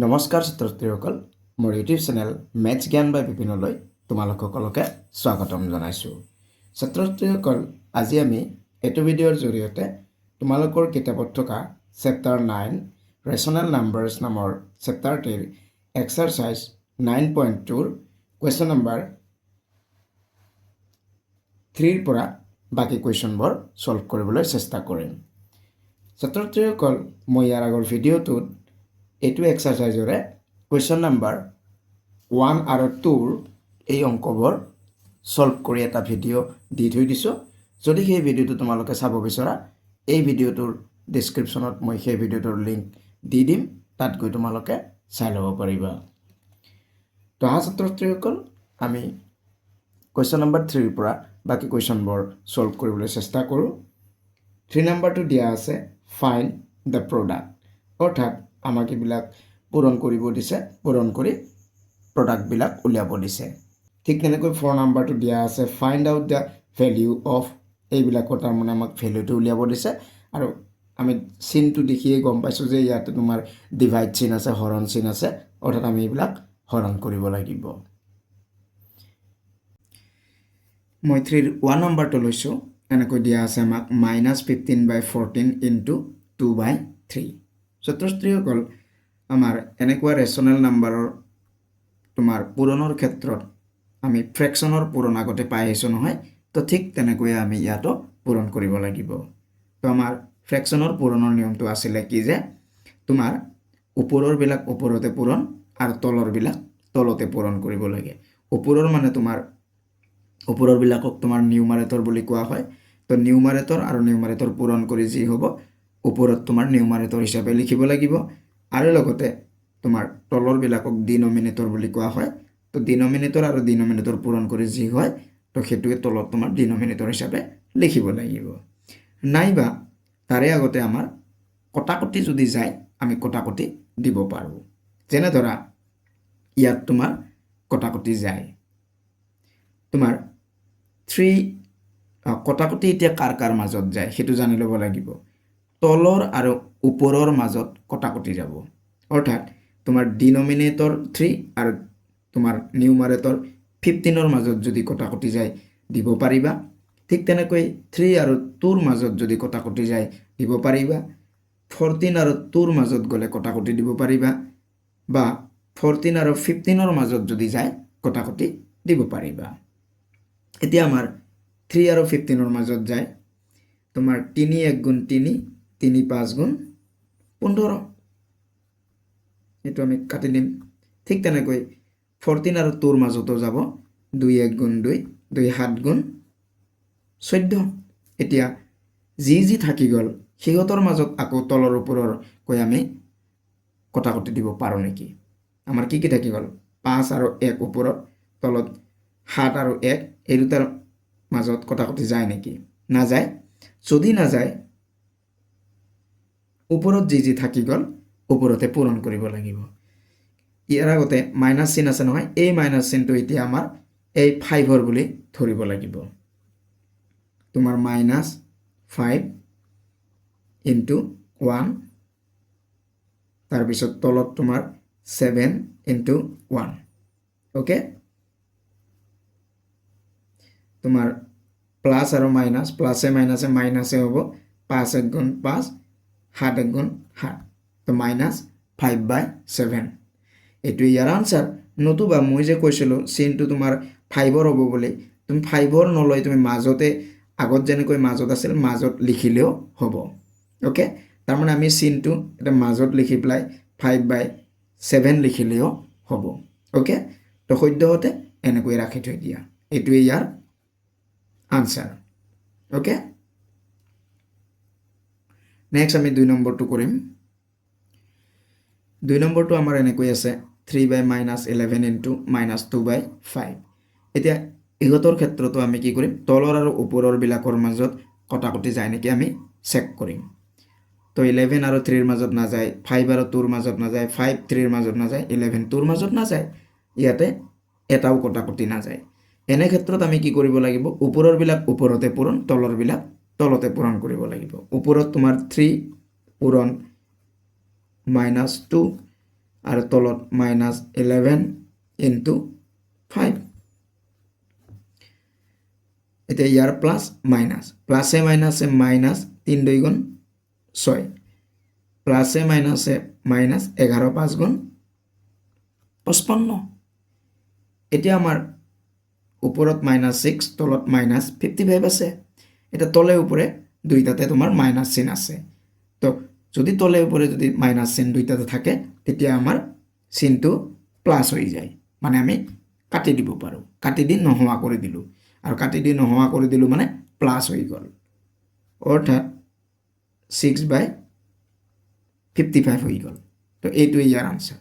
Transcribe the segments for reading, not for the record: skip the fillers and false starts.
নমস্কাৰ ছাত্ৰছাত্ৰীসকল মোৰ YouTube channel maths জ্ঞান বাই বিপিনলৈ তোমালোক সকলোকে স্বাগতম জনাইছোঁ। ছাত্ৰছাত্ৰীসকল আজি আমি এইটো ভিডিঅ'ৰ জৰিয়তে তোমালোকৰ কিতাপত থকা চেপ্টাৰ 9 ৰেচনেল নাম্বাৰছ নামৰ চেপ্টাৰটিৰ এক্সাৰচাইজ 9.2ৰ কুৱেশ্যন নম্বৰ 3ৰ পৰা বাকী কুৱেশ্যনবোৰ সলভ কৰিবলৈ চেষ্টা কৰিম। ছাত্ৰছাত্ৰীসকল মই ইয়াৰ আগৰ ভিডিঅ'টোত এইটো এক্সাৰচাইজৰে কুৱেশ্যন নম্বৰ 1 আৰু 2ৰ এই অংকবোৰ সলভ কৰি এটা ভিডিঅ' দি থৈ দিছোঁ। যদি সেই ভিডিঅ'টো তোমালোকে চাব বিচৰা এই ভিডিঅ'টোৰ ডেছক্ৰিপশ্যনত মই সেই ভিডিঅ'টোৰ লিংক দি দিম, তাত গৈ তোমালোকে চাই ল'ব পাৰিবা। তো ছাত্ৰছাত্ৰীসকল আমি কুৱেশ্যন নম্বৰ 3ৰ পৰা বাকী কুৱেশ্যনবোৰ সলভ কৰিবলৈ চেষ্টা কৰোঁ। 3 নম্বৰটো দিয়া আছে ফাইণ্ড দ্য প্ৰডাক্ট, অৰ্থাৎ আমাক এইবিলাক পূৰণ কৰিব দিছে, পূৰণ কৰি প্ৰডাক্টবিলাক উলিয়াব দিছে। ঠিক তেনেকৈ 4 নম্বৰটো দিয়া আছে find out the value of, এইবিলাকৰ তাৰমানে আমাক ভেলিউটো উলিয়াব দিছে। আৰু আমি চিনটো দেখিয়ে গম পাইছোঁ যে ইয়াতে তোমাৰ ডিভাইড চিন আছে, হৰণ চিন আছে, অৰ্থাৎ আমি এইবিলাক হৰণ কৰিব লাগিব। মই 3ৰ 1 নম্বৰটো লৈছোঁ, এনেকৈ দিয়া আছে আমাক -15/14 × 2/3। ছাত্ৰছাত্ৰীসকল আমাৰ এনেকুৱা ৰেচনেল নাম্বাৰৰ তোমাৰ পূৰণৰ ক্ষেত্ৰত আমি ফ্ৰেকশ্যনৰ পূৰণ আগতে পাই আহিছোঁ নহয়, তো ঠিক তেনেকৈ আমি ইয়াতো পূৰণ কৰিব লাগিব। তো আমাৰ ফ্ৰেকশ্যনৰ পূৰণৰ নিয়মটো আছিলে কি যে তোমাৰ ওপৰৰবিলাক ওপৰতে পূৰণ আৰু তলৰবিলাক তলতে পূৰণ কৰিব লাগে। ওপৰৰ মানে তোমাৰ ওপৰৰবিলাকক তোমাৰ নিউমাৰেটৰ বুলি কোৱা হয়। তো নিউমাৰেটৰ আৰু নিউমাৰেটৰ পূৰণ কৰি যি হ'ব ওপৰত তোমাৰ নিউমাৰেটৰ হিচাপে লিখিব লাগিব, আৰু লগতে তোমাৰ তলৰবিলাকক ডিনমিনেটৰ বুলি কোৱা হয়। তো ডিনমিনেটৰ আৰু ডিনমিনেটৰ পূৰণ কৰি যি হয় তো সেইটোৱে তলত তোমাৰ ডিনমিনেটৰ হিচাপে লিখিব লাগিব। নাইবা তাৰে আগতে আমাৰ কটাকটি যদি যায় আমি কটাকটি দিব পাৰোঁ। যেনে ধৰা ইয়াত তোমাৰ কটাকটি যায়, তোমাৰ 3 কটাকটি এতিয়া কাৰ কাৰ মাজত যায় সেইটো জানি ল'ব লাগিব। তলৰ আৰু ওপৰৰ মাজত কটাকটি যাব, অৰ্থাৎ তোমাৰ ডিনমিনেটৰ 3 আৰু তোমাৰ নিউমাৰেটৰ 15ৰ মাজত যদি কটাকটি যায় দিব পাৰিবা। ঠিক তেনেকৈ 3 আৰু 2ৰ মাজত যদি কটাকটি যায় দিব পাৰিবা। 14 আৰু 2ৰ মাজত গ'লে কটাকটি দিব পাৰিবা, বা 14 আৰু 15ৰ মাজত যদি যায় কটাকটি দিব পাৰিবা। এতিয়া আমাৰ 3 আৰু 15ৰ মাজত যায় তোমাৰ 3 × 1 = 3, 3 × 5 = 15, এইটো আমি কাটি দিম। ঠিক তেনেকৈ 14 আৰু 2ৰ মাজতো যাব 2 × 1 = 2, 2 × 7 = 14। এতিয়া যি থাকি গ'ল সিহঁতৰ মাজত আকৌ তলৰ ওপৰৰ কৈ আমি কটাকটি দিব পাৰোঁ নেকি? আমাৰ কি থাকি গ'ল? 5 আৰু 1 ওপৰত, তলত 7 আৰু 1, এই দুটাৰ মাজত কটাকটি যায় নেকি? নাযায়। যদি নাযায় ওপৰত যি থাকি গ'ল ওপৰতে পূৰণ কৰিব লাগিব। ইয়াৰ আগতে মাইনাছ চিন আছে নহয়, এই মাইনাছ চিনটো এতিয়া আমাৰ এই 5ৰ বুলি ধৰিব লাগিব। তোমাৰ -5 × 1, তাৰপিছত তলত তোমাৰ 7 × 1, অ'কে। তোমাৰ প্লাছ আৰু মাইনাছ, প্লাছে মাইনাছে মাইনাছে হ'ব, 5 × 1 = 5, 7 × 1 = 7, তো -5/7 এইটো ইয়াৰ আনচাৰ। নতুবা মই যে কৈছিলোঁ চিনটো তোমাৰ 5ৰ হ'ব বুলি, তুমি 5ৰ নলৈ তুমি মাজতে আগত যেনেকৈ মাজত আছিল মাজত লিখিলেও হ'ব, অ'কে। তাৰমানে আমি চিনটো এটা মাজত লিখি পেলাই 5/7 লিখিলেও হ'ব, অ'কে। তো সদ্যহতে এনেকৈ ৰাখি থৈ দিয়া, এইটোৱে ইয়াৰ আনচাৰ, অ'কে। নেক্সট আমি 2 নম্বৰটো কৰিম। 2 নম্বৰটো আমাৰ এনেকৈ আছে 3/-11 × -2/5। এতিয়া ইহঁতৰ ক্ষেত্ৰতো আমি কি কৰিম? তলৰ আৰু ওপৰৰবিলাকৰ মাজত কটাকটি যায় নেকি আমি চেক কৰিম। তো 11 আৰু 3ৰ মাজত নাযায়, 5 আৰু 2ৰ মাজত নাযায়, 5 3ৰ মাজত নাযায়, 11 2ৰ মাজত নাযায়, ইয়াতে এটাও কটাকটি নাযায়। এনে ক্ষেত্ৰত আমি কি কৰিব লাগিব? ওপৰৰবিলাক ওপৰতে পূৰণ, তলৰবিলাক তলতে পূৰণ কৰিব লাগিব। ওপৰত তোমাৰ 3 পূৰণ -2, আৰু তলত -11 ইনটু 5 এতিয়া ইয়াৰ প্লাস মাইনাস প্লাসে মাইনাসে মাইনাস 3 2 গুণ 6 প্লাসে মাইনাসে মাইনাস 11 5 গুণ 55 এতিয়া আমাৰ ওপৰত -6 তলত -55 আছে এটা তলে উপরে দুইটাতে তোমার মাইনাস চিহ্ন আছে তো যদি তলে উপরে যদি মাইনাস চিহ্ন দুইটাতে থাকে তেতিয়া আমার চিহ্নটো প্লাস হয়ে যায় মানে আমি কাটি দিব পাৰো কাটি দি নহোৱা কৰি দিলো আৰু কাটি দি নহোৱা কৰি দিলো মানে প্লাস হৈ গল অৰ্থাৎ 6/55 হৈ গল তো এইটো ইয়াৰ answer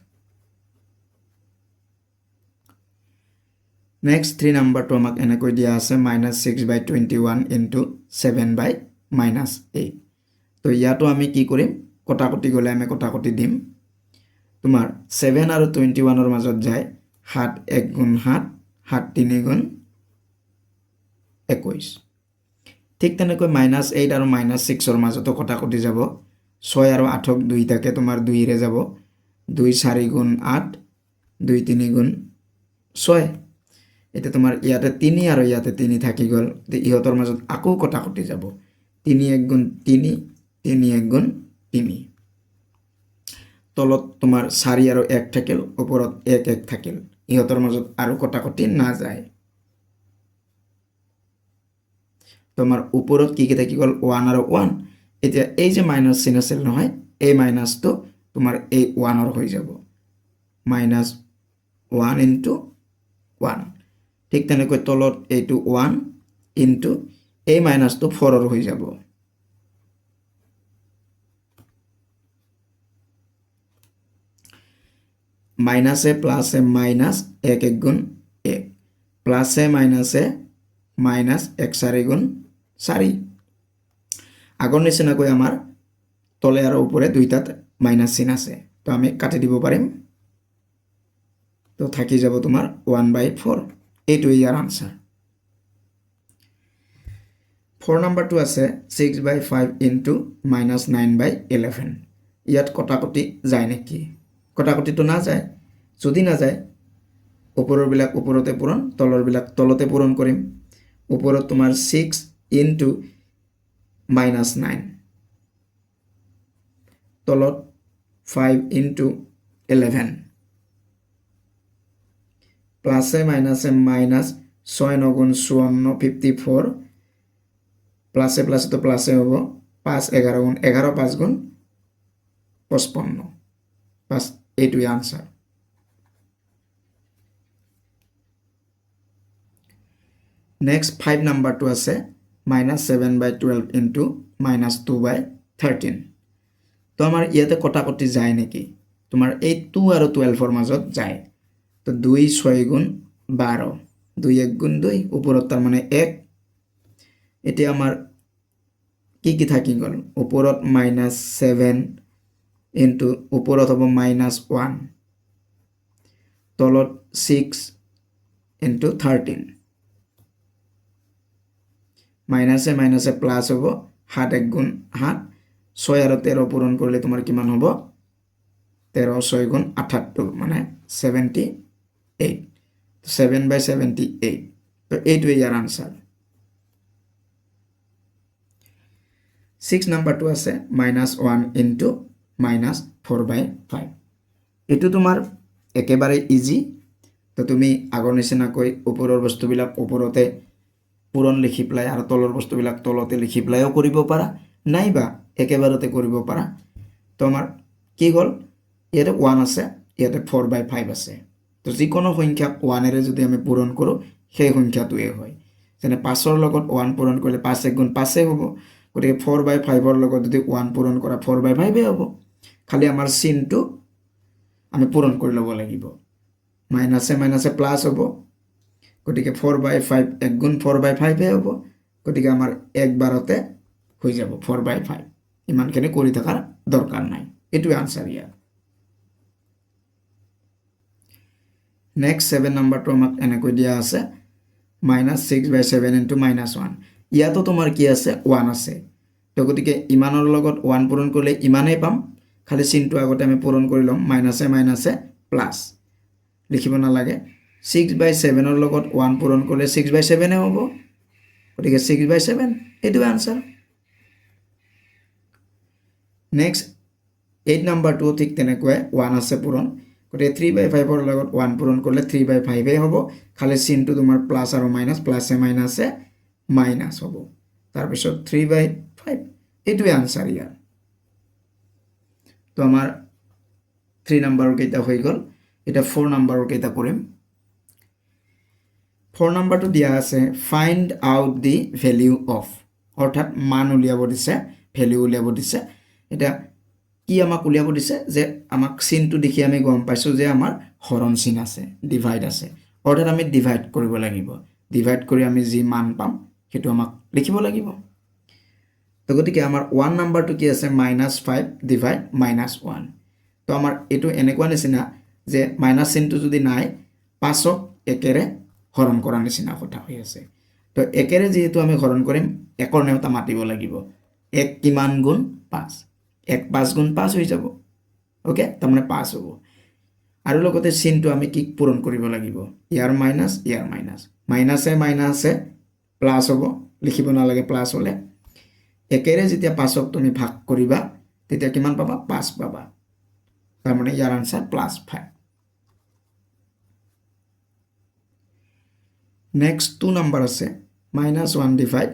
Next 3 number to amak enakoi dia ase -6/21 into 7/-8 to yato ami ki korim kotakoti gole ame kotakoti dim tumar 7 aru 21 or majot jay 7 1 গুণ 7 7 3 গুণ 21 ঠিক তেনেকৈ -8 আৰু -6 or majoto kotakoti jabo 6 aru 8 ok 2 take tumar 2 re jabo 2 4 গুণ 8 2 3 গুণ 6 এটা তোমার ইয়াতে 3 আৰু ইয়াতে 3 থাকি গল ইহতৰ মাজত আকো কটাকটি যাব 3 1 গুণ 3 3 1 গুণ 3 তলত তোমাৰ 4 আৰু 1 থাকিল ওপৰত 1 1 থাকিল ইহতৰ মাজত আৰু কটাকটি না যায় তোমাৰ ওপৰত কি কি থাকি গল 1 আৰু 1 এতিয়া এই যে মাইনাস চিহ্ন আছিল নহয় এই মাইনাসটো তোমাৰ এই 1 ৰ হৈ যাব -1 into 1 ঠিক তেনেকৈ তলত এইটো 1 ইনটু এই মাইনাসটো 4 ৰ হৈ যাব মাইনাসে প্লাসে মাইনাস 1 1 গুণ 1 প্লাসে মাইনাসে মাইনাস 1 4 গুণ 4 আগৰ নিচিনাকৈ আমাৰ তলে আৰু ওপৰে দুইটাত মাইনাস চিহ্ন আছে তো আমি কাটি দিব পাৰিম তো থাকি যাব তোমাৰ 1/4 এইটো ইয়াৰ আনসার 4 number 2 আছে 6/5 into -9/11 ইয়াত কটাকটি যায় নেকি কটাকটি তো না যায় যদি না যায় ওপৰৰ বিলাক ওপৰতে পূৰণ তলৰ বিলাক তলতে পূৰণ কৰিম ওপৰত তোমাৰ 6 into -9 তলত 5 into 11 প্লাসে মাইনাসে মাইনাস 6 9 গুণ 54 54 প্লাসে প্লাসে তো প্লাসে হবো 5 11 গুণ 11 5 গুণ 55 বাস এইটোই আনসার নেক্সট 5 নাম্বার 2 আছে -7/12 into -2/13 তো আমার ইয়াতে কটাকটি যায় নেকি তোমার এই 2 আৰু 12 ৰ মাজত যায় তো 2 6 গুণ 12 2 1 গুণ 2 ওপৰত তাৰ মানে 1 এতিয়া আমাৰ কি কি থাকি গল ওপৰত -7 ইনটু ওপৰত হ'ব -1 তলত 6 ইনটু 13 মাইনাসে মাইনাসে প্লাস হ'ব 7 1 গুণ 7 6 আৰু 13 পূৰণ কৰিলে তোমাৰ কিমান হ'ব 13 6 গুণ 78 মানে 78 7/78 তো এইটো ইয়াৰ আনসাৰ 6 নাম্বাৰ 2 আছে -1 into -4/5 এটো তোমাৰ একেবাৰে ইজি তো তুমি আগৰ নিচিনাকৈ ওপৰৰ বস্তুবিলাক ওপৰতে পূৰণ লিখি প্লাই আৰু তলৰ বস্তুবিলাক তলতে লিখি প্লাইও কৰিব পাৰা নাইবা একেবাৰতে কৰিব পাৰা তো আমাৰ কি হ'ল ইয়াতে 1 আছে ইয়াতে 4/5 আছে তো যিকোনো সংখ্যা 1 এৰে যদি আমি পূৰণ কৰো সেই সংখ্যাটোৱে হয় যেনে 5 ৰ লগত 1 পূৰণ কৰিলে 5 1 গুণ 5 হ'ব গতিকে 4/5 ৰ লগত যদি 1 পূৰণ কৰা 4/5 হ'ব খালি আমাৰ চিহ্নটো আমি পূৰণ কৰি ল'ব লাগিব মাইনাসে মাইনাসে প্লাস হ'ব গতিকে 4/5 1 গুণ 4/5 হ'ব গতিকে আমাৰ একবাৰতে হৈ যাব 4/5 ইমানখিনি কৰি থকাৰ দৰকাৰ নাই এটো আনসাৰ ইয়াৰ নেক্সট 7 নাম্বাৰটো আমাক এনেকৈ দিয়া আছে -6/7 into -1 ইয়াতো তোমাৰ কি আছে 1 আছে তো গতিকে ইমানৰ লগত 1 পূৰণ কৰিলে ইমানেই পাম খালি চিনটো আগতে আমি পূৰণ কৰি ল'ম মাইনাছে মাইনাছে প্লাছ লিখিব নালাগে 6/7 ৰ লগত 1 পূৰণ কৰিলে 6/7 হ'ব গতিকে 6/7 এইটোৱে আনসাৰ নেক্সট 8 নাম্বাৰটো ঠিক তেনেকৈ 1 আছে পূৰণ গতিকে 3/5 ৰ লগত 1 পূৰণ কৰিলে 3/5 হ'ব খালি চিনটো তোমাৰ প্লাছ আৰু মাইনাছ প্লাছে মাইনাছে মাইনাছ হ'ব তাৰপিছত 3/5 এইটোৱে আনসাৰ ইয়াৰ তো আমাৰ 3 নাম্বাৰৰ কেইটা হৈ গ'ল এটা 4 নাম্বাৰৰ কেইটা কৰিম 4 নাম্বাৰটো দিয়া আছে find out the value of অৰ্থাৎ মান উলিয়াব দিছে ভ্যালু উলিয়াব দিছে এটা কি আমাক উলিয়াব দিছে যে আমাক চিনটো দেখি আমি গম পাইছো যে আমাৰ হৰণ চিন আছে ডিভাইড আছে অৰ্থাৎ আমি ডিভাইড কৰিব লাগিব ডিভাইড কৰি আমি যি মান পাম সেইটো আমাক লিখিব লাগিব তো গতিকে আমাৰ 1 নাম্বাৰটো কি আছে -5 ডিভাইড -1 তো আমাৰ এটো এনেকুৱা নিচিনা যে মাইনাস চিনটো যদি নাই 5ক একেৰে হৰণ কৰা নিচিনা কথা হৈ আছে তো একেৰে যেহেতু আমি হৰণ কৰিম একৰ নেওতা মাতিব লাগিব 1 কিমান গুণ 5 1 5 গুণ 5 হৈ যাব ওকে তাৰমানে 5 হ'ব আৰু লগতে চিনটো আমি কি পূৰণ কৰিব লাগিব ইয়াৰ মাইনাস মাইনাসে প্লাস হ'ব লিখিব নালাগে প্লাস হলে একেৰে যেতিয়া 5ক তুমি ভাগ কৰিবা তেতিয়া কিমান পাবা 5 পাবা তাৰমানে ইয়াৰ আনসাৰ +5 নেক্সট 2 নাম্বাৰ আছে -1 ডিভাইড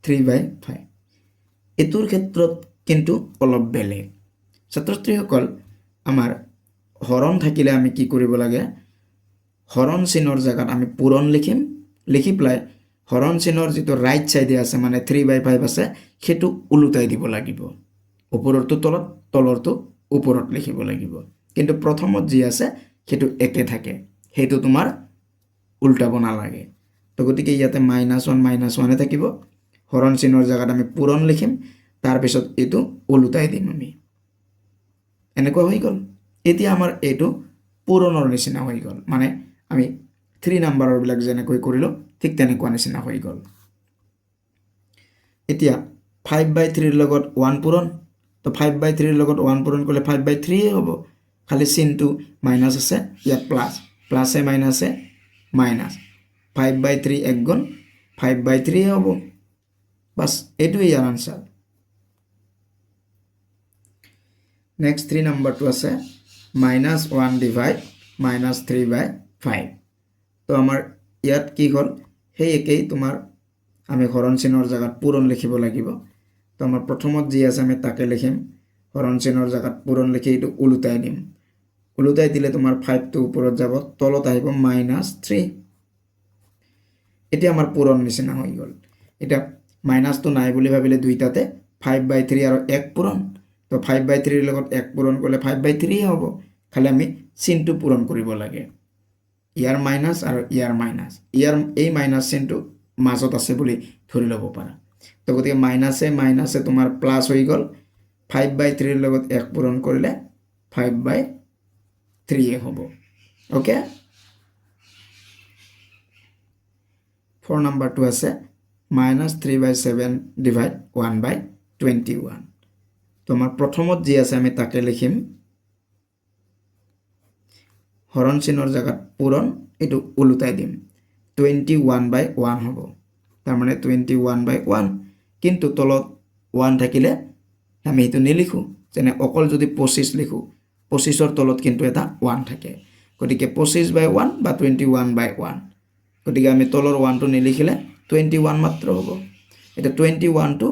3/5 এটোৰ ক্ষেত্ৰত কিন্তু অলপ বেলেগ ছাত্ৰছাত্ৰীসকল আমাৰ হৰণ থাকিলে আমি কি কৰিব লাগে হৰণ চিনৰ জায়গাত আমি পূৰণ লিখিম লিখি প্লাই হৰণ চিনৰ যেটো ৰাইট সাইডে আছে মানে 3/5 আছে হেতু উলুটাই দিব লাগিব ওপৰৰটো তলত তলৰটো ওপৰত লিখিব লাগিব কিন্তু প্ৰথমত যি আছে হেতু একে থাকে হেতু তোমাৰ উল্টাব না লাগে তো গতিকে ইয়াতে -1 এ থাকিব হৰণ চিনৰ জায়গাত আমি পূৰণ লিখিম তাৰ পিছত এটো উলুটাই দিম আমি এনেকুৱা হৈ গল এতিয়া আমাৰ এটো পূৰণৰ নিচিনা হৈ গল মানে আমি 3 নাম্বাৰৰ বিলাক যেনেকৈ কৰিলো ঠিক তেনেকুৱা নিচিনা হৈ গল এতিয়া 5/3 ৰ লগত 1 পূৰণ তো 5/3 ৰ লগত 1 পূৰণ কৰিলে 5/3 হ'ব খালি চিনটো মাইনাস আছে ইয়াত প্লাস প্লাসে মাইনাসে মাইনাস 5/3 এক গুণ 5/3 হ'ব বাস এটোই ইয়াৰ আনসাৰ নেক্সট 3 নাম্বাৰটো আছে -1 ডিভাইড -3/5 তো আমাৰ ইয়াত কি হ'ল সেই একেই তোমাৰ আমি হৰণ চিনৰ জায়গাত পূৰণ লিখিব লাগিব তো আমাৰ প্ৰথমত যি আছে আমি তাকে লিখিম হৰণ চিনৰ জায়গাত পূৰণ লিখি এটো উলুটাই দিম উলুটাই দিলে তোমাৰ 5 টো ওপৰত যাব তলত আহিব -3 এতিয়া আমাৰ পূৰণ নিচিনা হৈ গল এটা মাইনাস তো নাই বুলি ভাবিলে দুইটাতে 5/3 আৰু 1 পূৰণ তো 5/3 ৰ লগত 1 পূৰণ কৰিলে 5/3 হ'ব খালি আমি চিনটো পূৰণ কৰিব লাগে ইয়াৰ মাইনাস আৰু ইয়াৰ মাইনাস ইয়াৰ এই মাইনাস চিনটো মাজত আছে বুলি ধৰি লব পাৰা তো গতিকে মাইনাসে তোমাৰ প্লাস হৈ গল 5/3 ৰ লগত 1 পূৰণ কৰিলে 5/3 হ'ব ওকে 4 নাম্বাৰটো আছে -3/7 ডিভাইড 1/21 তো আমাৰ প্ৰথমত যি আছে আমি তাকে লিখিম হৰণ চিনৰ জায়গাত পূৰণ এটো উলুটাই দিম 21/1 হ'ব তাৰ মানে 21/1 কিন্তু তলত 1 থাকিলে আমি এটো নিলিখো যেনে অকল যদি 25 লিখো 25 ৰ তলত কিন্তু এটা 1 থাকে গতিকে 25/1 বা 21/1 গতিকে আমি তলৰ 1 টো নিলিখিলে 21 মাত্ৰ হ'ব এটা 21 টো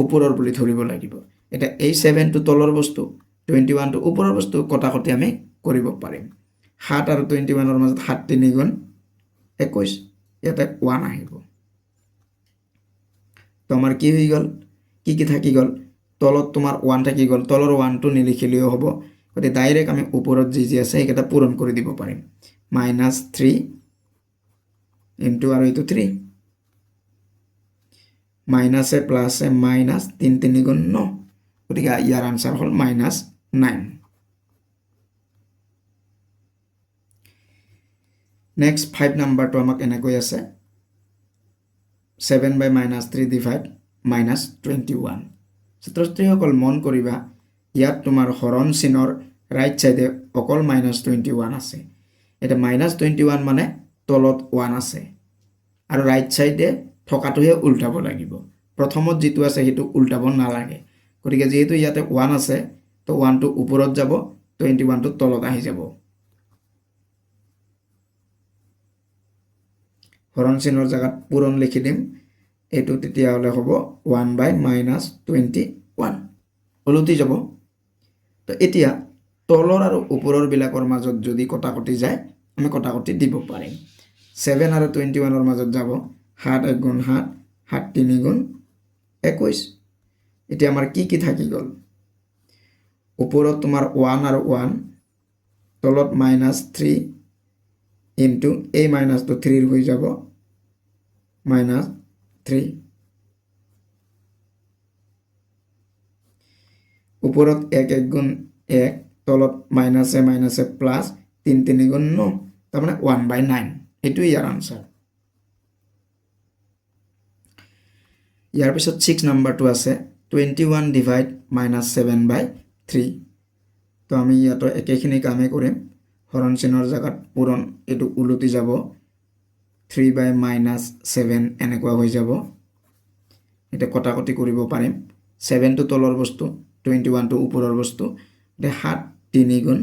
ওপৰৰ বুলি ধৰিব লাগিব এটা এই 7 টো তলৰ বস্তু 21 টো ওপৰৰ বস্তু কটাকটি আমি কৰিব পাৰিম 7 আৰু 21 ৰ মাজত 7 3 গুণ 21 ইয়াতে 1 আহিব তো আমাৰ কি হৈ গল কি থাকি গল তলত তোমাৰ 1 থাকি গল তলৰ 1 টো নিলিখিলেও হ'ব গতি ডাইৰেক্ট আমি ওপৰত যি আছে এটা পূৰণ কৰি দিব পাৰিম -3 ইনটু আৰু এটো 3 মাইনাসে প্লাসে মাইনাস 3 3 গুণ 9 গতিকে ইয়াৰ আনসাৰ হল -9 নেক্সট 5 নাম্বাৰটো আমাক এনেকৈ আছে 7/-3 ডিভাইড -21 ছাত্ৰ ছাত্ৰীসকল মন কৰিবা ইয়াত তোমাৰ হৰণ চিনৰ ৰাইট সাইডে অকল -21 আছে এটা -21 মানে তলত 1 আছে আৰু ৰাইট সাইডে থকাটোহে উল্টাব লাগিব প্ৰথমত যেটো আছে হেতু উল্টাব নালাগে গতিকে যেহেতু ইয়াতে 1 আছে তো 1 টো ওপৰত যাব 21 টো তলত আহি যাব হৰণ চিনৰ জায়গাত পূৰণ লিখি দিম এটো তেতিয়া হলে হ'ব 1/-21 ওলটি যাব তো এতিয়া তলৰ আৰু ওপৰৰ বিলাকৰ মাজত যদি কটাকটি যায় আমি কটাকটি দিব পাৰিম 7 আৰু 21 ৰ মাজত যাব 7 1 গুণ 7 7 3 গুণ 21 এতিয়া আমাৰ কি থাকি গল ওপৰত তোমাৰ 1 আৰু 1 তলত -3 ইনটু এই মাইনাস তো 3 হৈ যাব -3 ওপৰত 1 1 গুণ 1 তলত মাইনাসে মাইনাসে প্লাস 3 3 গুণ 9 তাৰ মানে 1/9 এটো ইয়াৰ আনসাৰ ইয়াৰ পিছত 6 নাম্বাৰটো আছে 21 ডিভাইড -7/3 তো আমি ইয়াতো একেখিনি কামে কৰিম হৰণ চিনৰ জায়গাত পূৰণ এটো উলটি যাব 3/-7 এনেকুৱা হৈ যাব এটা কটাকটি কৰিব পাৰিম 7 টো তলৰ বস্তু 21 টো ওপৰৰ বস্তু দে 7 3 গুণ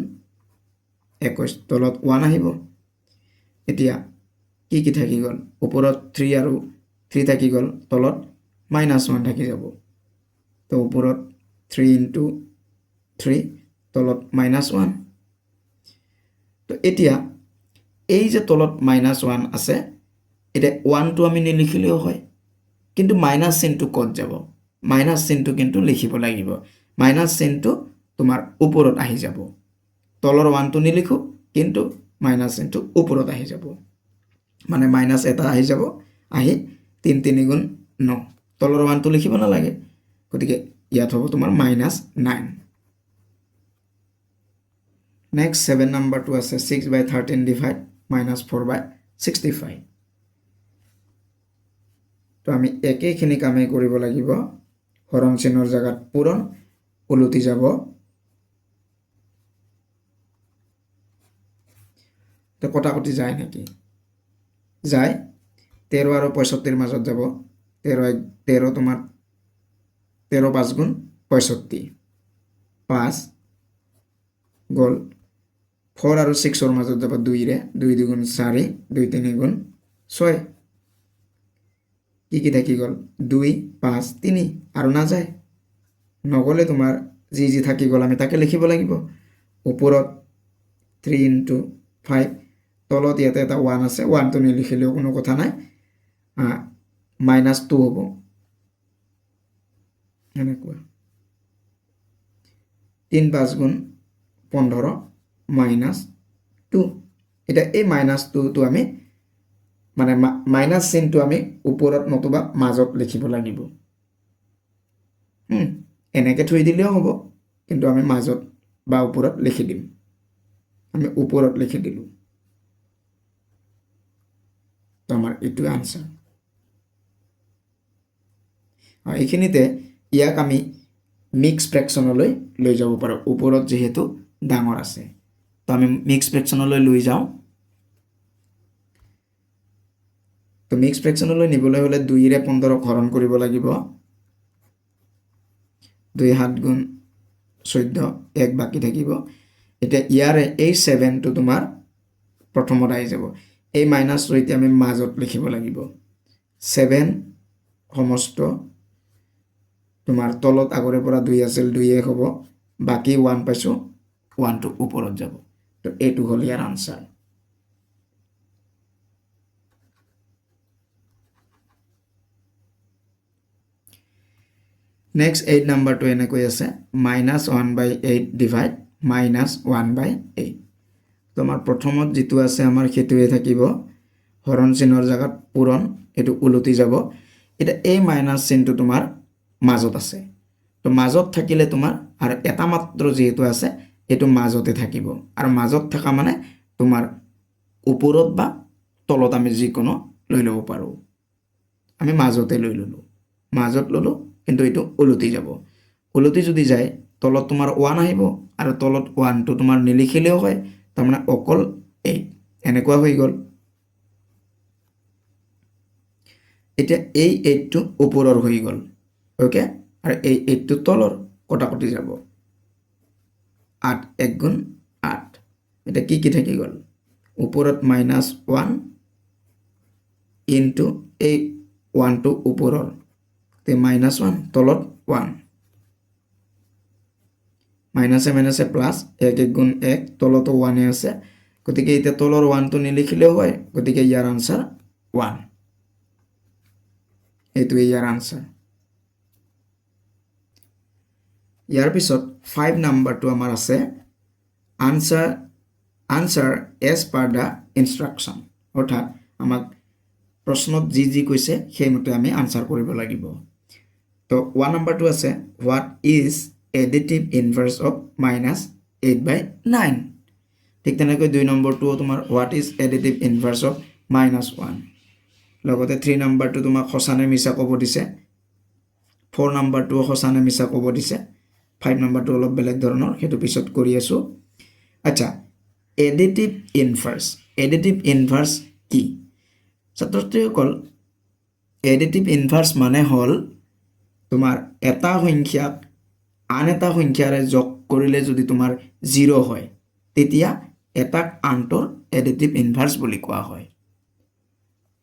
21 তলত 1 আহিব এতিয়া কি থাকি গল ওপৰত 3 আৰু 3 থাকি গল তলত -1 থাকি যাব তো ওপৰত 3 * 3 তলত -1 তো এতিয়া এই যে তলত -1 আছে এটা 1 টো আমি নিলিখিলেও হয় কিন্তু মাইনাস চিনটো কত যাব মাইনাস চিনটো কিন্তু লিখিব লাগিব মাইনাস চিনটো তোমাৰ ওপৰত আহি যাব তলৰ 1 টো নিলিখো কিন্তু মাইনাস চিনটো ওপৰত আহি যাব মানে মাইনাস এটা আহি যাব আহি 3 3 গুণ 9 তলৰ 1 টো লিখিব না লাগে গতিকে ইয়াত হ'ব তোমাৰ -9 নেক্সট 7 নাম্বাৰটো আছে 6/13 ডিভাইড -4/65 তো আমি একেখিনি কামে কৰিব লাগিব হৰণ চিনৰ জায়গাত পূৰণ উলটি যাব তো কটাকটি যায় নাকি যায় 13 আৰু 65 মাজত যাব 13 তোমাৰ 13 5 গুণ 65 5 গল 4 আৰু 6 ৰ মাজত যাব 2 ৰে 2 2 গুণ 4 2 3 গুণ 6 কি থাকি গল 2 5 3 আৰু না যায় নগলে তোমাৰ যি থাকি গল আমি তাকে লিখিব লাগিব ওপৰত 3 * 5 তলত ইয়াতে এটা 1 আছে 1 টো নিলিখিলেও কোনো কথা নাই -2 হ'ব এনেকুৱা 3 5 গুণ 15 -2 এটা এই -2 টো আমি মানে মাইনাস চিনটো আমি ওপৰত নতুবা মাজত লিখিব লাগিব এনেকে থৈ দিলেও হ'ব কিন্তু আমি মাজত বা ওপৰত লিখি দিম আমি ওপৰত লিখি দিলো তো আমাৰ এটো আনসাৰ আৰু এইখিনিতে ইয়াক আমি মিক্স ফ্ৰেকশনলৈ লৈ যাব পাৰো ওপৰত যেহেতু ডাঙৰ আছে তো আমি মিক্স ফ্ৰেকশনলৈ লৈ যাও তো মিক্স ফ্ৰেকশনলৈ নিবলৈ হলে 2 ৰে 15 হৰণ কৰিব লাগিব 2 7 গুণ 14 1 বাকি থাকিব এটা ইয়াৰে এই 7 টো তোমাৰ প্ৰথমত আহি যাব এই মাইনাস ৰৈতে আমি মাজত লিখিব লাগিব 7 সমস্ত তোমাৰ তলত আগৰে পৰা 2 আছিল 2 1 হ'ব বাকি 1 পাইছো 1 টো ওপৰত যাব তো এটো হল ইয়াৰ আনসাৰ নেক্সট 8 নাম্বাৰটো এনেকৈ আছে -1/8 ডিভাইড -1/8 তোমাৰ প্ৰথমত যেটো আছে আমাৰ হেতুৱে থাকিব হৰণ চিনৰ জায়গাত পূৰণ এটো উলটি যাব এটা এই মাইনাস চিনটো তোমাৰ মাজত আছে তো মাজত থাকিলে তোমাৰ আৰু এটা মাত্ৰ যেটো আছে এটো মাজতে থাকিব আৰু মাজত থাকা মানে তোমাৰ ওপৰত বা তলত আমি যিকোনো লৈ লব পাৰো আমি মাজতে লৈ ললো মাজত ললো কিন্তু এটো উলটি যাব ওলটি যদি যায় তলত তোমাৰ 1 আহিব আৰু তলত 1 টো তোমাৰ নিলিখিলেও হয় তাৰমানে অকল 8 এনেকুৱা হৈ গ'ল এতিয়া এই 8 টো ওপৰৰ হৈ গ'ল ওকে আৰু এই 8 টো তলৰ কটাকটি যাব 8 1 গুণ 8 এটা কি থাকি গ'ল ওপৰত -1 ইনটু এই 1 টো ওপৰৰ তে -1 তলত 1 মাইনাসে মাইনাসে প্লাস 1 1 গুণ 1 তলতো 1 এ আছে গতিকে এটা তলৰ 1 টো নিলিখিলেও হয় গতিকে ইয়াৰ আনসাৰ 1 এইটো ইয়াৰ আনসাৰ ইয়াৰ পিছত 5 নাম্বাৰটো আমাৰ আছে আনসাৰ এজ পাৰ দা ইনস্ট্ৰাকশন অৰ্থাৎ আমাক প্ৰশ্নত যি কৈছে সেইমতে আমি আনসাৰ কৰিব লাগিব তো 1 নাম্বাৰটো আছে what is additive inverse of -8/9 ঠিক তেনেকৈ 2 নম্বৰটো তোমাৰ what is additive inverse of -1 লগতে 3 নম্বৰটো তোমাক সসানে মিছা ক'ব দিছে 4 নম্বৰটো সসানে মিছা ক'ব দিছে 5 নম্বৰটো অলপ বেলেগ ধৰণৰ হেতু পিছত কৰি আছো আচ্ছা এডিটিভ ইনভাৰ্স কি ছাত্ৰছাত্ৰীসকল এডিটিভ ইনভাৰ্স মানে হল তোমাৰ এটা সংখ্যাক আন এটা সংখ্যাৰে যোগ কৰিলে যদি তোমাৰ 0 হয় তেতিয়া এটাক আনটোৰ এডিটিভ ইনভাৰ্স বুলি কোৱা হয়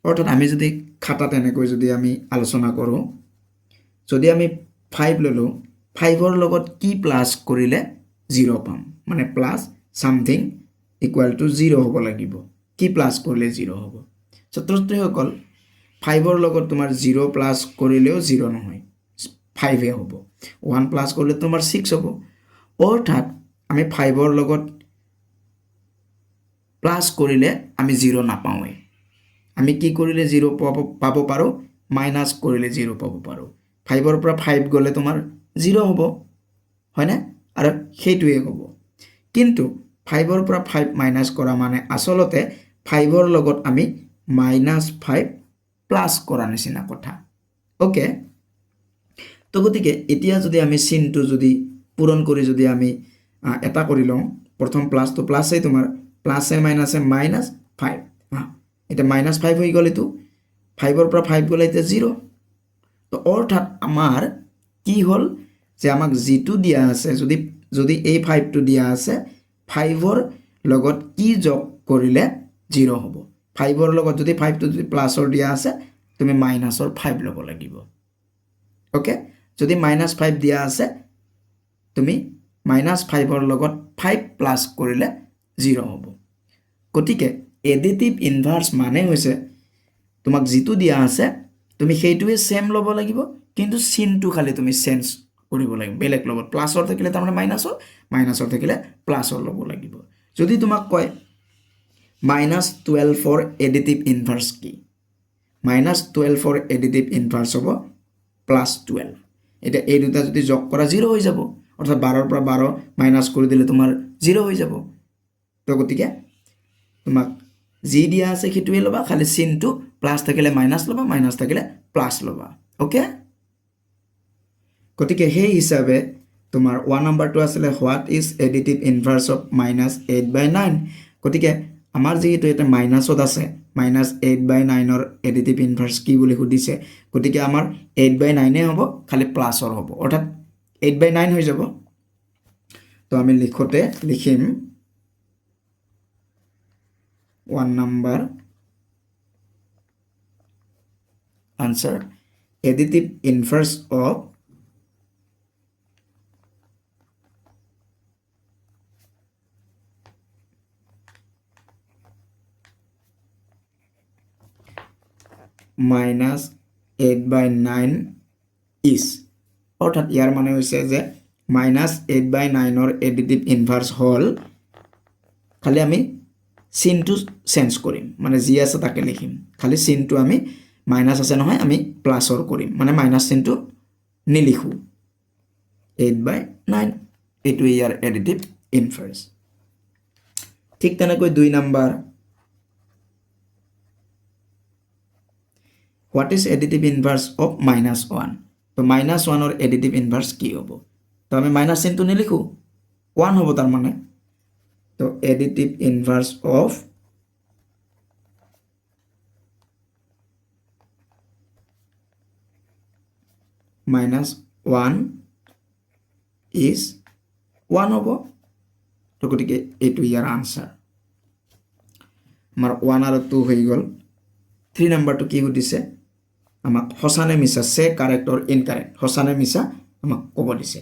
অৰ্থাৎ আমি যদি খাতাত এনেকৈ যদি আমি আলোচনা কৰো যদি আমি 5 ললো 5ৰ লগত কি প্লাস কৰিলে 0 পাম মানে প্লাস সামথিং ইকুয়াল টু 0 হ'ব লাগিব কি প্লাস কৰিলে 0 হ'ব ছাত্ৰছাত্ৰীসকল 5ৰ লগত তোমাৰ 0 প্লাস কৰিলেও 0 নহয় 5 এ হ'ব 1 প্লাস কৰিলে তোমাৰ 6 হ'ব অৰ্থাৎ আমি 5ৰ লগত প্লাস কৰিলে আমি 0 নাপাওঁৱে আমি কি কৰিলে 0 পাব পাৰো মাইনাস কৰিলে 0 পাব পাৰো 5ৰ পৰা 5 গলে তোমাৰ 0 হ'ব হয়নে আৰু সেইটোৱে হ'ব কিন্তু 5ৰ পৰা 5 মাইনাস কৰা মানে আসলতে 5ৰ লগত আমি -5 প্লাস কৰা নিচিনা কথা ওকে তো গতিকে এতিয়া যদি আমি চিনটো যদি পূৰণ কৰি যদি আমি এটা কৰি লওঁ প্ৰথম প্লাস তো প্লাসে তোমাৰ প্লাসে মাইনাসে -5 এটা -5 হৈ গ'ল এটো 5ৰ পৰা 5 গ'লে এটা 0 তো অৰ্থাৎ আমাৰ কি হল যে আমাক জিটো দিয়া আছে যদি এই 5 টো দিয়া আছে 5ৰ লগত কি যোগ কৰিলে 0 হ'ব 5ৰ লগত যদি 5 টো যদি প্লাসৰ দিয়া আছে তুমি মাইনাসৰ 5 ল'ব লাগিব ওকে যদি -5 দিয়া আছে তুমি -5ৰ লগত 5 প্লাস কৰিলে 0 হ'ব গতিকে এডিটিভ ইনভাৰ্স মানে হৈছে তোমাক জিটো দিয়া আছে তুমি সেইটোৱে সেম ল'ব লাগিব কিন্তু চিনটো খালি তুমি চেঞ্জ কৰিব লাগিব বেলেগ লগত প্লাসৰ থাকিলে তাৰমানে মাইনাসৰ থাকিলে প্লাসৰ ল'ব লাগিব যদি তোমাক কয় -12 ফৰ এডিটিভ ইনভাৰ্স কি -12 ফৰ এডিটিভ ইনভাৰ্স হ'ব +12 এটা এই দুটা যদি যোগ কৰা 0 হৈ যাব অৰ্থাৎ 12ৰ পৰা 12 মাইনাস কৰি দিলে তোমাৰ 0 হৈ যাব তো গতিকে তোমাক যি দিয়া আছে সেইটোৱে ল'বা খালি চিনটো প্লাস থাকিলে মাইনাস ল'বা মাইনাস থাকিলে প্লাস ল'বা ওকে গতিকে সেই হিচাপে তোমাৰ 1 নম্বৰটো আছিল what is additive inverse of -8/9 গতিকে আমাৰ যেহেতু এটা মাইনাসত আছে -8/9 ৰ এডিটিভ ইনভাৰ্স কি বুলি সুধিছে গতিকে আমাৰ 8/9 এ হ'ব খালি প্লাসৰ হ'ব অৰ্থাৎ 8/9 হৈ যাব তো আমি লিখোতে লিখিম 1 number answer additive inverse of -8/9 is অর্থাৎ ইয়াৰ মানে হৈছে যে -8/9 ৰ এডিটিভ ইনভাৰ্স হল খালি আমি চিনটো চেঞ্জ কৰিম মানে যি আছে তাকে লিখিম খালি চিনটো আমি মাইনাস আছে নহয় আমি প্লাসৰ কৰিম মানে মাইনাস চিনটো নিলিখো 8/9 এটো ইয়াৰ এডিটিভ ইনভাৰ্স ঠিক তেনেকৈ 2 number what is additive inverse of -1 তো -1 ৰ এডিটিভ ইনভার্স কি হ'ব তো আমি মাইনাস চিনটো নিলিখো 1 হ'ব তাৰ মানে তো additive inverse of minus 1 is 1 হ'ব তো গতিকে এইটো ইয়াৰ আনসাৰ আমাৰ 1 আৰু 2 হৈ গ'ল 3 নম্বৰটো কি সুধিছে আমাক হসানে মিছা সে কারেক্ট অর ইনকারেক্ট হসানে মিছা আমাক ক'ব দিছে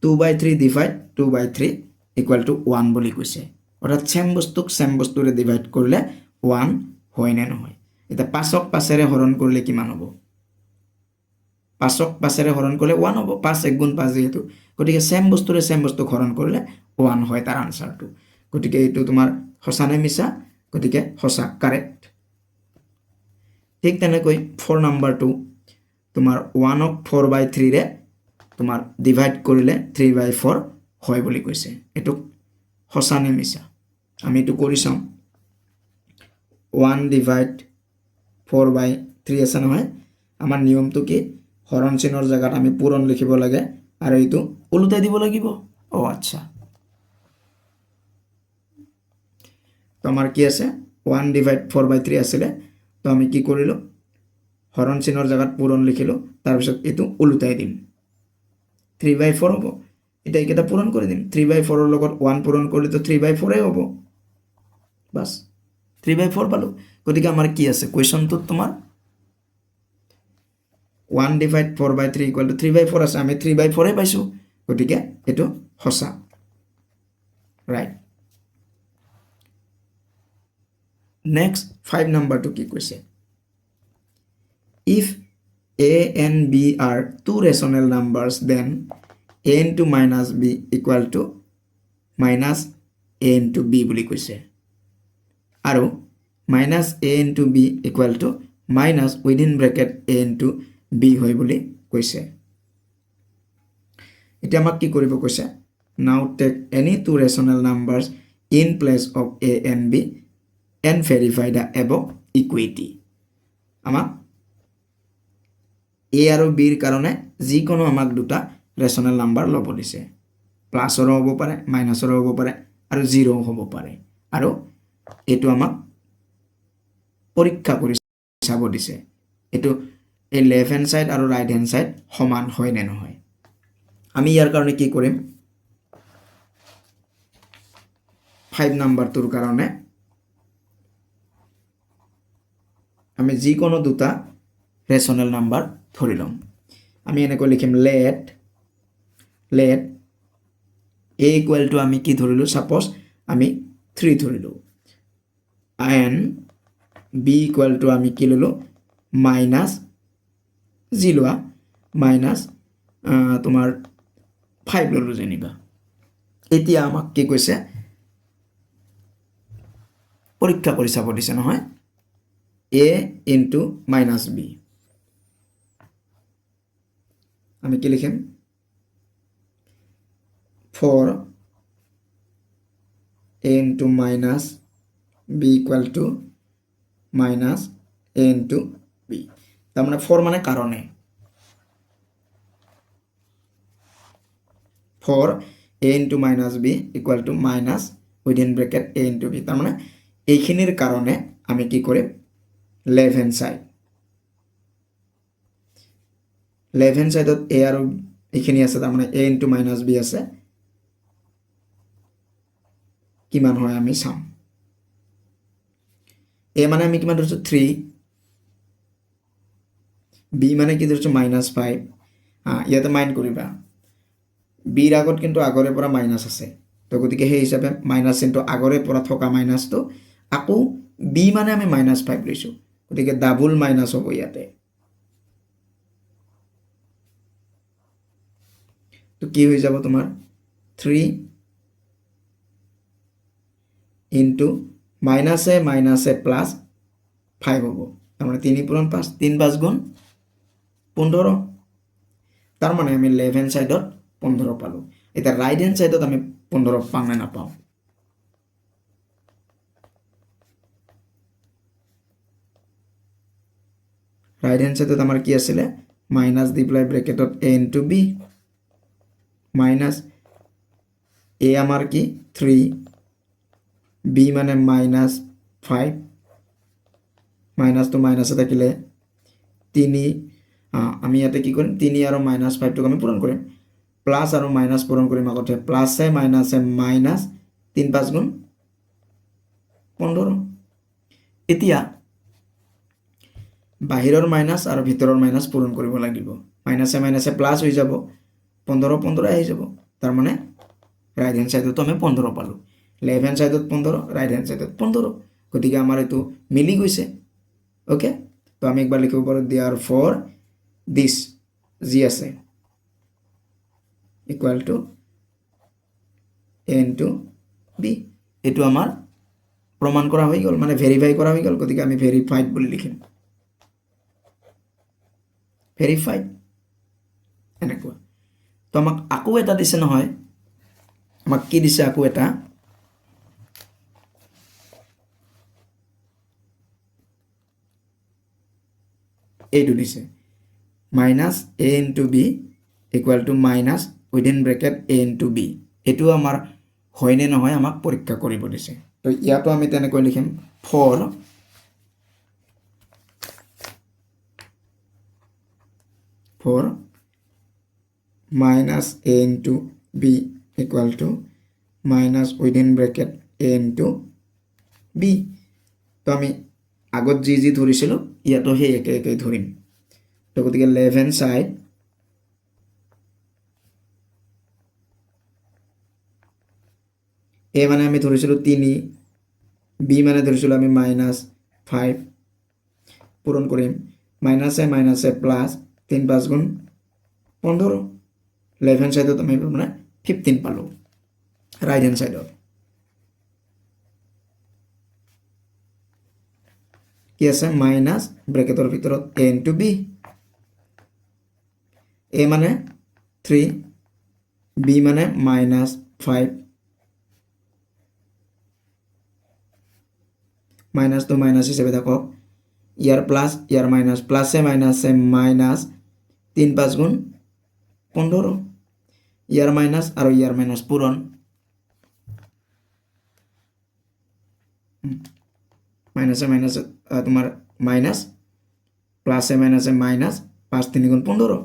2/3 ডিভাইড 2/3 ইকুয়াল টু 1 বুলি কৈছে অৰ্থাৎ সেম বস্তুক সেম বস্তুৰে ডিভাইড কৰিলে 1 হয় নে নহয় এটা 5ক 5ৰে হৰণ কৰিলে কিমান হ'ব 5ক 5ৰে হৰণ কৰিলে 1 হ'ব 5 1 গুণ 5 যেহেতু গতিকে সেম বস্তুৰে সেম বস্তু হৰণ কৰিলে 1 হয় তাৰ আনসাৰটো গতিকে এইটো তোমাৰ হসানে মিছা গতিকে হসা কাৰেক্ট ঠিক তেনেকৈ 4 নম্বৰটো তোমাৰ 1ক 4/3 ৰে তোমাৰ ডিভাইড কৰিলে 3/4 হয় বুলি কৈছে এটো হসানে মিছা আমি এটো কৰি চাম 1 ডিভাইড 4/3 আছে নহয় আমাৰ নিয়মটো কি হৰণ চিনৰ জায়গাত আমি পূৰণ লিখিব লাগে আৰু এটো উলটাই দিব লাগিব ও আচ্ছা তো আমাৰ কি আছে 1 ডিভাইড 4/3 আছিল তো আমি কি কৰিলো হৰণ চিনৰ জায়গাত পূৰণ লিখিলো তাৰ পিছত এটো উলটাই দিম 3/4 হ'ব এটা একেটা পূৰণ কৰি দিম 3/4 ৰ লগত 1 পূৰণ কৰিলে তো 3/4 এ হ'ব বাস 3/4 পালো গতিকে আমাৰ কি আছে কোৱেশ্চনটো তোমাৰ 1 ডিভাইড 4/3 ইকুয়াল টু 3/4 আছে আমি 3/4 এ পাইছো গতিকে এটো হসা রাইট নেক্সট 5 নম্বৰটো কি কৈছে if a and b are two rational numbers then a into minus b equal to minus a into b বুলি কৈছে আৰু minus a into b equal to minus within bracket a into b হয় বুলি কৈছে এতিয়া আমাক কি কৰিব কৈছে now take any two rational numbers in place of a and b and verify the above equity আমাক a আৰু b ৰ কাৰণে যিকোনো আমাক দুটা ৰেশনাল নাম্বাৰ ল'ব দিছে প্লাছৰ হ'ব পাৰে মাইনাছৰ হ'ব পাৰে আৰু 0 হ'ব পাৰে আৰু এটো আমাক পৰীক্ষা কৰি চাব দিছে এটো এই লেফট হ্যান্ড সাইড আৰু ৰাইট হ্যান্ড সাইড সমান হয় নে নহয় আমি ইয়াৰ কাৰণে কি কৰিম 5 নম্বৰটোৰ কাৰণে আমি যিকোনো দুটা ৰেশনাল নাম্বাৰ ধৰি লম আমি এনেকৈ লিখিম let a equal to আমি কি ধৰিলো সাপোজ আমি 3 ধৰিলো and b equal to আমি কি ললো minus 0 minus তোমাৰ 5 ললো যেনিবা এতিয়া আমাক কি কৈছে পৰীক্ষা কৰি চাব দিছে নহয় a into minus b আমি কি লিখিম 4 a into minus b equal to minus a into b তার মানে 4 মানে কারণে 4 a into minus b equal to minus within bracket a into b তার মানে এইখিনির কারণে আমি কি করি লেফট হ্যান্ড সাইডত a আৰু এইখিনি আছে তার মানে a into minus b আছে কিমান হয় আমি চাম a মানে আমি কিমান ধৰছো 3 b মানে কি ধৰছো -5 ইয়াতে মাইন্ড কৰিবা b ৰ আগত কিন্তু আগৰে পৰা মাইনাস আছে তো গতিকে সেই হিচাপে মাইনাস চিনটো আগৰে পৰা থকা মাইনাসটো আকৌ b মানে আমি -5 লৈছো গতিকে ডাবল মাইনাস হ'ব ইয়াতে তো কি হৈ যাব তোমাৰ 3 into minus a plus 5 হ'ব তার মানে 3 পূরণ 5 3 5 গুণ 15 তার মানে আমি লেফট হ্যান্ড সাইডত 15 পালো এটা রাইট হ্যান্ড সাইডত আমি 15 পাম না পাও রাইট হ্যান্ড সাইডত আমাৰ কি আছিল মাইনাস দি প্লাই ব্র্যাকেটত a into b minus a আমার কি 3, বি মানে -5, মাইনাস তো মাইনাসে থাকিলে 3 আমি ইয়াতে কি কৰিম 3 আৰু -5টোক আমি পূৰণ কৰিম প্লাস আৰু মাইনাস পূৰণ কৰিম আগতে প্লাসে মাইনাসে মাইনাস 3 5 গুণ 15 এতিয়া বাহিৰৰ মাইনাস আৰু ভিতৰৰ মাইনাস পূৰণ কৰিব লাগিব মাইনাসে মাইনাসে প্লাস হৈ যাব 15 15 আহি যাব তাৰ মানে রাইট হ্যান্ড সাইডতো আমি 15 পালো লেফট হ্যান্ড সাইডত 15 রাইট হ্যান্ড সাইডত 15 গতিকে আমাৰ এইটো মিলি গৈছে ওকে তো আমি একবাৰ লিখিব পাৰো দেয়াৰ ফৰ দিস জি আছে equal to a into B এইটো আমাৰ প্ৰমাণ কৰা হৈ গ'ল মানে ভেৰিফাই কৰা হৈ গ'ল গতিকে আমি ভেৰিফাইড বুলি লিখিম ভেৰিফাইড এনেকুৱা তো আমাক আকৌ এটা দিছে নহয় আমাক কি দিছে আকৌ এটা এইটো দিছে minus a into b equal to minus within bracket a into b এটো আমাৰ হয়নে নহয় আমাক পৰীক্ষা কৰিব দিছে তো ইয়াতো আমি তেনেকৈ লিখিম for minus a into b equal to minus within bracket a into b তো আমি আগত যি ধৰিছিলো ইয়াতো সেই একে একে ধৰিম তো গতিকে লেফট হ্যান্ড সাইড a মানে আমি ধৰিছিলো 3 b মানে ধৰিছিলো আমি -5 পূৰণ কৰিম মাইনাসে মাইনাসে প্লাস 3 5 গুণ 15 লেফট হ্যান্ড সাইডত আমি মানে 15 পালো রাইট হ্যান্ড সাইডত কি আছে মাইনাস ব্ৰেকেটৰ ভিতৰত a ইনটু b a মানে 3 b মানে -5 মাইনাস তো মাইনাস হিসেবে দেখো ইয়ার প্লাস ইয়ার মাইনাস প্লাসে মাইনাসে মাইনাস 3 5 গুণ 15 ইয়ার মাইনাস আর ইয়ার মাইনাস পূরণ মাইনাসে মাইনাসে তোমার মাইনাস প্লাসে মাইনাসে মাইনাস 5 3 গুণ 15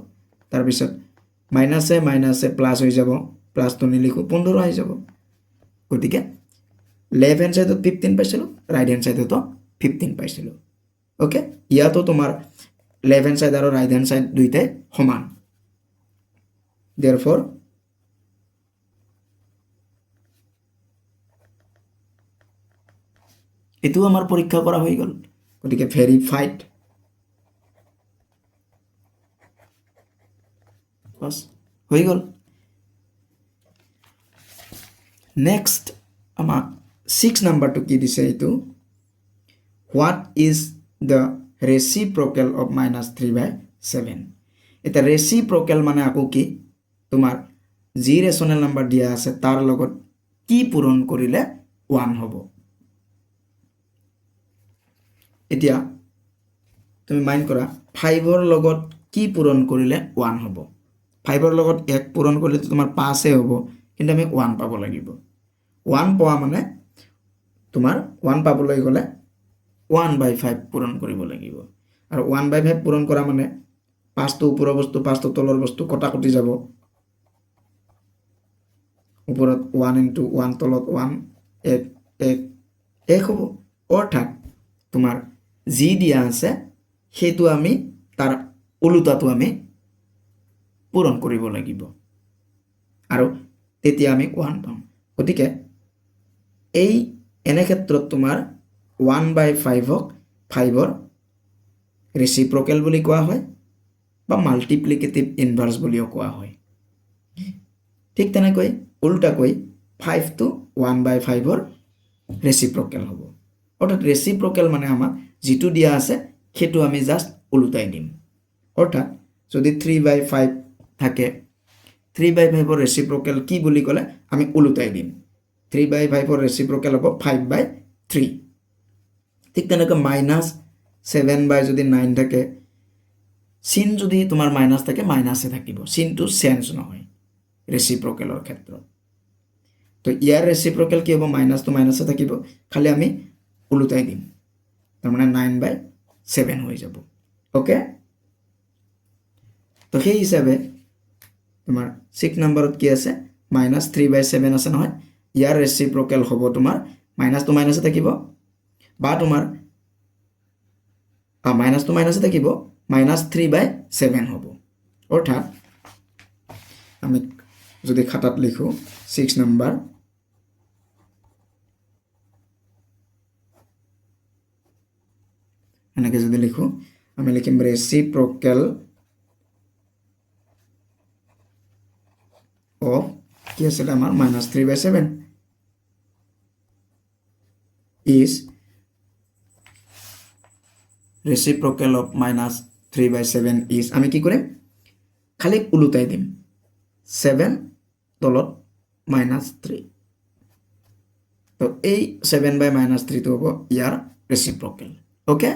তাৰপিছত মাইনাসে মাইনাসে প্লাস হৈ যাব প্লাস তো নিলিখো 15 আহি যাব গতিকে লেফট হ্যান্ড সাইডত 15 পাইছিলো রাইট হ্যান্ড সাইডতো 15 পাইছিলো ওকে ইয়াতো তোমাৰ লেফট হ্যান্ড সাইড আৰু ৰাইট হ্যান্ড সাইড দুইটাই সমান therefore এটো আমাৰ পৰীক্ষা কৰা হৈ গ'ল গতিকে ভেৰিফাইড বাস হৈ গ'ল নেক্সট আমাক 6 নাম্বাৰটো কি দিছে এইটো what is the reciprocal of -3/7 এটা reciprocal মানে আকৌ কি তোমাৰ যি ৰেশনাল নাম্বাৰ দিয়া আছে তাৰ লগত কি পূৰণ কৰিলে 1 হ'ব এতিয়া তুমি মাইন্ড কৰা 5 ৰ লগত কি পূৰণ কৰিলে 1 হ'ব 5 ৰ লগত 1 পূৰণ কৰিলে তোমাৰ 5 হ'ব কিন্তু আমি 1 পাব লাগিব 1 পোৱা মানে তোমাৰ 1 পাবলৈ গলে 1/5 পূৰণ কৰিব লাগিব আৰু 1/5 পূৰণ কৰা মানে 5 টো ওপৰৰ বস্তু 5 টো তলৰ বস্তু কটাকটি যাব ওপৰত 1 ইনটু 1 তলত 1 1 হ'ব অৰ্থাৎ তোমাৰ যি দিয়া আছে সেইটো আমি তাৰ উলুটাটো আমি পূৰণ কৰিব লাগিব আৰু তেতিয়া আমি 1 পাম গতিকে এই এনে ক্ষেত্ৰত তোমাৰ 1/5 ক 5 ৰ ৰেচিপ্ৰকেল বুলি কোৱা হয় বা মাল্টিপ্লিকেটিভ ইনভাৰ্স বুলিও কোৱা হয় ঠিক তেনেকৈ উল্টাকৈ 5 টো 1/5 ৰ ৰেচিপ্ৰকেল হ'ব অৰ্থাৎ ৰেচিপ্ৰকেল মানে আমাক যেটো দিয়া আছে সেইটো আমি জাস্ট উলুটাই দিম অৰ্থাৎ যদি 3/5 থাকে 3/5 ৰ ৰেচিপ্ৰকেল কি বুলি ক'লে আমি উলুটাই দিম 3/5 ৰ ৰেচিপ্ৰকেল হ'ব 5/3 ঠিক তেনেকৈ -7 যদি 9 থাকে চিন যদি তোমাৰ মাইনাস থাকে মাইনাসে থাকিব চিনটো চেঞ্জ নহয় ৰেচিপ্ৰকেলৰ ক্ষেত্ৰত তো ইয়াৰ ৰেচিপ্ৰকেল কি হ'ব মাইনাছটো মাইনাছে থাকিব খালি আমি উলুটাই দিম তাৰমানে 9/7 হৈ যাব ওকে তো সেই হিচাপে তোমাৰ 6 নম্বৰত কি আছে -3/7 আছে নহয় ইয়াৰ ৰেচিপ্ৰকেল হ'ব তোমাৰ মাইনাছটো মাইনাছে থাকিব বা তোমাৰ মাইনাছটো মাইনাছে থাকিব -3/7 হ'ব অৰ্থাৎ আমি যদি খাতাত লিখো 6 নম্বৰ এনেকৈ যদি লিখো আমি লিখিম ৰেচিপ্ৰকেল অফ কি আছিল আমাৰ -3/7 is reciprocal of -3/7 is আমি কি কৰিম খালি উলুটাই দিম 7 তলত -3 তো এই 7/-3 টো হ'ব ইয়াৰ ৰেচিপ্ৰকেল ওকে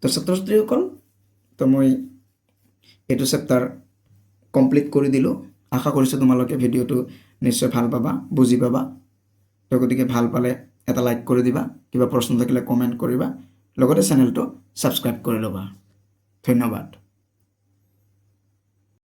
তো ছাত্ৰ-ছাত্ৰীসকল তো মই এইটো চেপ্টাৰ কমপ্লিট কৰি দিলোঁ আশা কৰিছোঁ তোমালোকে ভিডিঅ'টো নিশ্চয় ভাল পাবা বুজি পাবা তো গতিকে ভাল পালে এটা লাইক কৰি দিবা কিবা প্ৰশ্ন থাকিলে কমেণ্ট কৰিবা লগতে চেনেলটো ছাবস্ক্ৰাইব কৰি ল'বা ধন্যবাদ